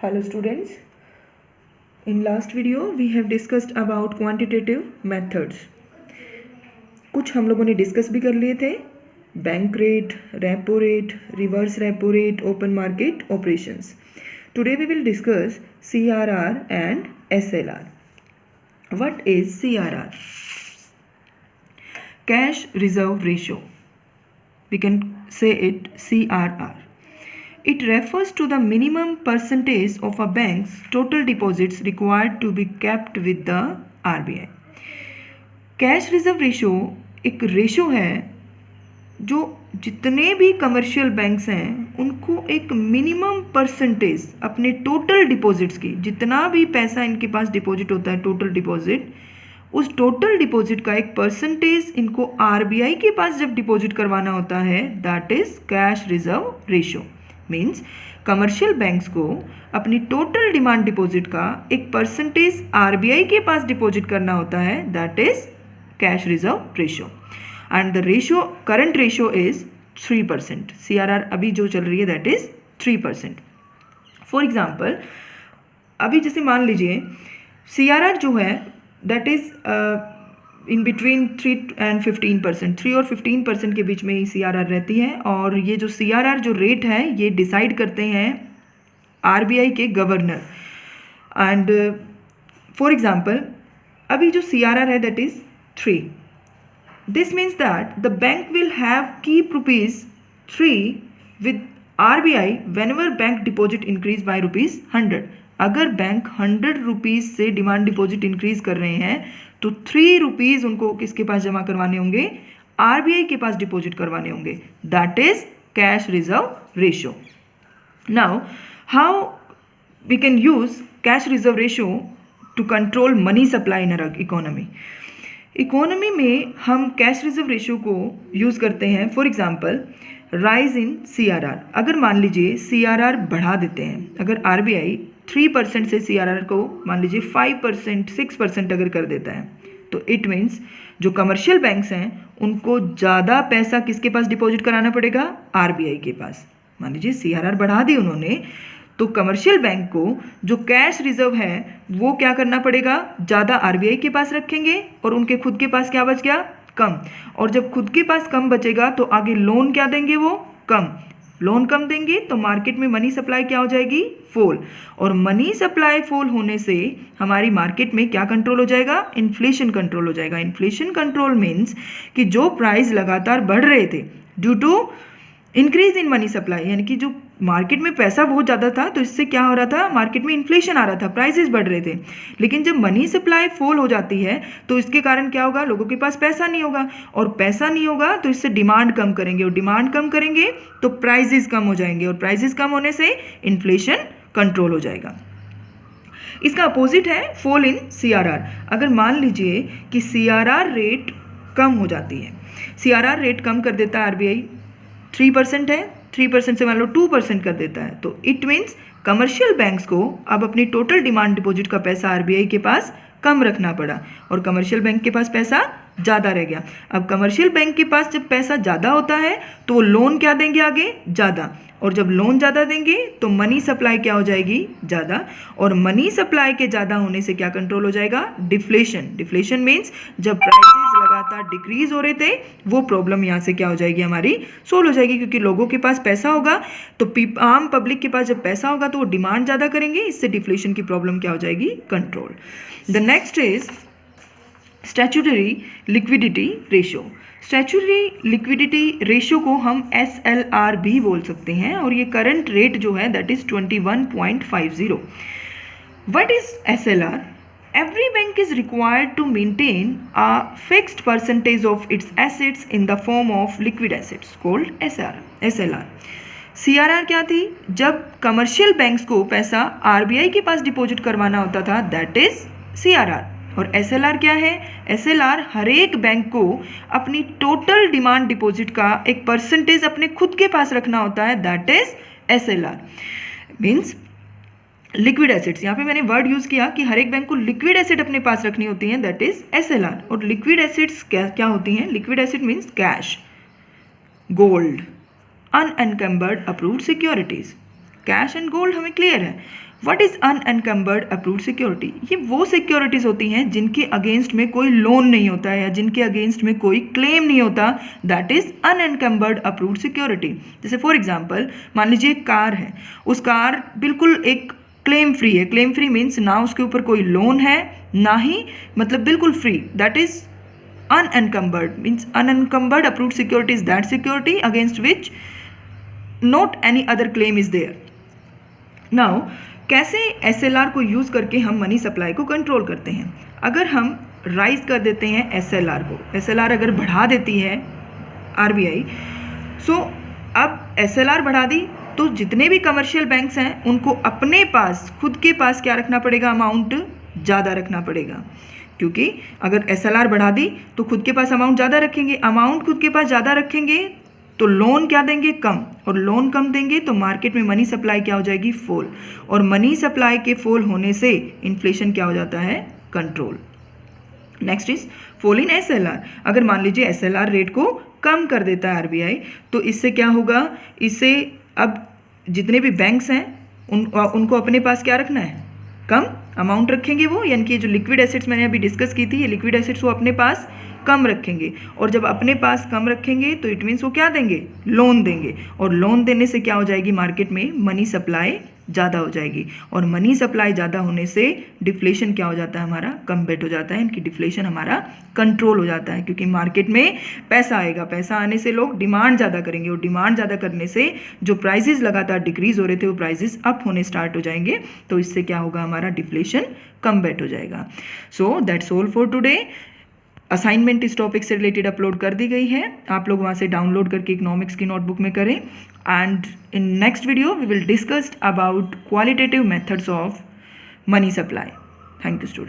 Hello students, in last video we have discussed about quantitative methods. कुछ हम लोगों ने डिस्कस भी कर लिए थे, bank rate, repo rate, reverse repo rate, open market operations. Today we will discuss CRR and SLR. What is CRR? Cash reserve ratio. We can say it CRR. It refers to the minimum percentage of a bank's total deposits required to be kept with the RBI. Cash reserve ratio एक ratio है जो जितने भी commercial banks हैं उनको एक minimum percentage अपने total deposits की, जितना भी पैसा इनके पास डिपॉजिट होता है टोटल डिपॉजिट, उस टोटल डिपॉजिट का एक परसेंटेज इनको आरबीआई के पास जब डिपॉजिट करवाना होता है, that is cash reserve ratio. Means commercial banks को अपनी टोटल डिमांड डिपॉजिट का एक परसेंटेज आरबीआई के पास डिपॉजिट करना होता है, that is cash reserve ratio. And the ratio, current ratio is 3%. CRR अभी जो चल रही है दैट इज 3%. फॉर एग्जाम्पल, अभी जैसे मान लीजिए CRR जो है that is in between 3 and 15%, 3 और 15% के बीच में ही CRR रहती है. और ये जो CRR जो रेट है ये डिसाइड करते हैं आरबीआई के गवर्नर. एंड फॉर एग्जांपल अभी जो CRR है that is 3. This means that the bank will have keep ₹3 with RBI whenever bank deposit increase by ₹100. अगर बैंक 100 रुपीज़ से डिमांड डिपॉजिट इंक्रीज कर रहे हैं तो ₹3 उनको किसके पास जमा करवाने होंगे, आरबीआई के पास डिपॉजिट करवाने होंगे. That is cash reserve ratio. Now how we can use cash reserve ratio to control money supply in our economy. Economy में हम कैश रिजर्व रेशो को यूज करते हैं. For example rise in CRR. अगर मान लीजिए CRR बढ़ा देते हैं, अगर आरबीआई 3% से CRR को मान लीजिए 5%, 6% अगर कर देता है, तो इट मीन्स जो कमर्शियल बैंक्स हैं उनको ज़्यादा पैसा किसके पास डिपॉजिट कराना पड़ेगा, आरबीआई के पास. मान लीजिए CRR बढ़ा दी उन्होंने, तो कमर्शियल बैंक को जो कैश रिजर्व है वो क्या करना पड़ेगा, ज़्यादा आरबीआई के पास रखेंगे और उनके खुद के पास क्या बच गया, कम. और जब खुद के पास कम बचेगा तो आगे लोन क्या देंगे, वो कम. लोन कम देंगे तो मार्केट में मनी सप्लाई क्या हो जाएगी, फॉल. और मनी सप्लाई फॉल होने से हमारी मार्केट में क्या कंट्रोल हो जाएगा, इन्फ्लेशन कंट्रोल हो जाएगा. इन्फ्लेशन कंट्रोल मीन्स कि जो प्राइस लगातार बढ़ रहे थे due to increase in money supply, यानी कि जो मार्केट में पैसा बहुत ज़्यादा था तो इससे क्या हो रहा था, मार्केट में इन्फ्लेशन आ रहा था, प्राइसेस बढ़ रहे थे. लेकिन जब मनी सप्लाई फॉल हो जाती है तो इसके कारण क्या होगा, लोगों के पास पैसा नहीं होगा, और पैसा नहीं होगा तो इससे डिमांड कम करेंगे, और डिमांड कम करेंगे तो प्राइसेस कम हो जाएंगे, और प्राइसेस कम होने से इन्फ्लेशन कंट्रोल हो जाएगा. इसका अपोजिट है फॉल इन CRR. अगर मान लीजिए कि CRR रेट कम हो जाती है, CRR रेट कम कर देता है आरबीआई, 3% है, 3% से मान लो 2% कर देता है, तो इट मीन्स कमर्शियल बैंक्स को अब अपनी टोटल डिमांड डिपॉजिट का पैसा आरबीआई के पास कम रखना पड़ा और कमर्शियल बैंक के पास पैसा ज़्यादा रह गया. अब कमर्शियल बैंक के पास जब पैसा ज़्यादा होता है तो वो लोन क्या देंगे आगे, ज़्यादा. और जब लोन ज़्यादा देंगे तो मनी सप्लाई क्या हो जाएगी, ज़्यादा. और मनी सप्लाई के ज़्यादा होने से क्या कंट्रोल हो जाएगा, डिफ्लेशन. डिफ्लेशन मीन्स जब प्राइसेस लगातार डिक्रीज हो रहे थे वो प्रॉब्लम यहाँ से क्या हो जाएगी, हमारी सोल्व हो जाएगी. क्योंकि लोगों के पास पैसा होगा तो आम पब्लिक के पास जब पैसा होगा तो वो डिमांड ज़्यादा करेंगे, इससे डिफ्लेशन की प्रॉब्लम क्या हो जाएगी, control. The next is statutory liquidity ratio. Statutory liquidity ratio को हम SLR भी बोल सकते हैं, और ये करंट रेट जो है that is 21.50. What is SLR? Every bank is required to maintain a fixed percentage of its assets in the form of liquid assets called SLR. CRR क्या थी, जब कमर्शियल बैंक्स को पैसा आरबीआई के पास deposit करवाना होता था, दैट इज CRR. और SLR क्या है, SLR हर एक बैंक को अपनी टोटल डिमांड डिपॉजिट का एक परसेंटेज अपने खुद के पास रखना होता है, that is SLR. Means liquid assets, यहाँ पे मैंने वर्ड यूज किया कि हर एक बैंक को लिक्विड एसेट अपने पास रखनी होती हैं, दैट इज SLR. और लिक्विड एसेट्स क्या होती हैं, liquid asset means cash, gold, unencumbered approved securities. Cash and gold हमें क्लियर है. What is unencumbered approved security? ये वो सिक्योरिटीज होती हैं जिनके अगेंस्ट में कोई लोन नहीं होता है या जिनके अगेंस्ट में कोई क्लेम नहीं होता, that is unencumbered approved security. जैसे फॉर एग्जांपल मान लीजिए एक कार है, उस कार बिल्कुल एक क्लेम फ्री है। क्लेम फ्री मीन्स ना उसके ऊपर कोई लोन है ना ही मतलब बिल्कुल free, that is unencumbered means unencumbered approved security is that security against which not any other claim is there. Now कैसे SLR को यूज़ करके हम मनी सप्लाई को कंट्रोल करते हैं? अगर हम राइज कर देते हैं SLR को, SLR अगर बढ़ा देती है RBI, सो अब SLR बढ़ा दी तो जितने भी कमर्शियल बैंक्स हैं उनको अपने पास खुद के पास क्या रखना पड़ेगा, अमाउंट ज़्यादा रखना पड़ेगा, क्योंकि अगर SLR बढ़ा दी तो खुद के पास अमाउंट ज़्यादा रखेंगे, अमाउंट खुद के पास ज़्यादा रखेंगे तो लोन क्या देंगे, कम, और लोन कम देंगे तो मार्केट में मनी सप्लाई क्या हो जाएगी, फॉल, और मनी सप्लाई के फॉल होने से इन्फ्लेशन क्या हो जाता है, control. Next is fall in SLR। अगर मान लीजिए SLR रेट को कम कर देता है RBI तो इससे क्या होगा, इससे अब जितने भी बैंक्स हैं उनको अपने पास क्या रखना है, कम अमाउंट रखेंगे वो, यानी कि जो लिक्विड एसेट्स मैंने अभी डिस्कस की थी, ये लिक्विड एसेट्स वो अपने पास कम रखेंगे, और जब अपने पास कम रखेंगे तो इट मीन्स वो क्या देंगे, लोन देंगे, और लोन देने से क्या हो जाएगी, मार्केट में मनी सप्लाई ज़्यादा हो जाएगी, और मनी सप्लाई ज़्यादा होने से डिफ्लेशन क्या हो जाता है, हमारा कम्बैट हो जाता है, इनकी डिफ्लेशन हमारा कंट्रोल हो जाता है, क्योंकि मार्केट में पैसा आएगा, पैसा आने से लोग डिमांड ज़्यादा करेंगे, और डिमांड ज़्यादा करने से जो प्राइजेस लगातार डिक्रीज हो रहे थे वो प्राइजेस अप होने स्टार्ट हो जाएंगे, तो इससे क्या होगा, हमारा डिफ्लेशन कम्बैट हो जाएगा। So that's all for today. Assignment इस टॉपिक से रिलेटेड अपलोड कर दी गई है, आप लोग वहाँ से डाउनलोड करके इकोनॉमिक्स की नोटबुक में करें, and in next video we will discuss about qualitative methods of money supply. Thank you student.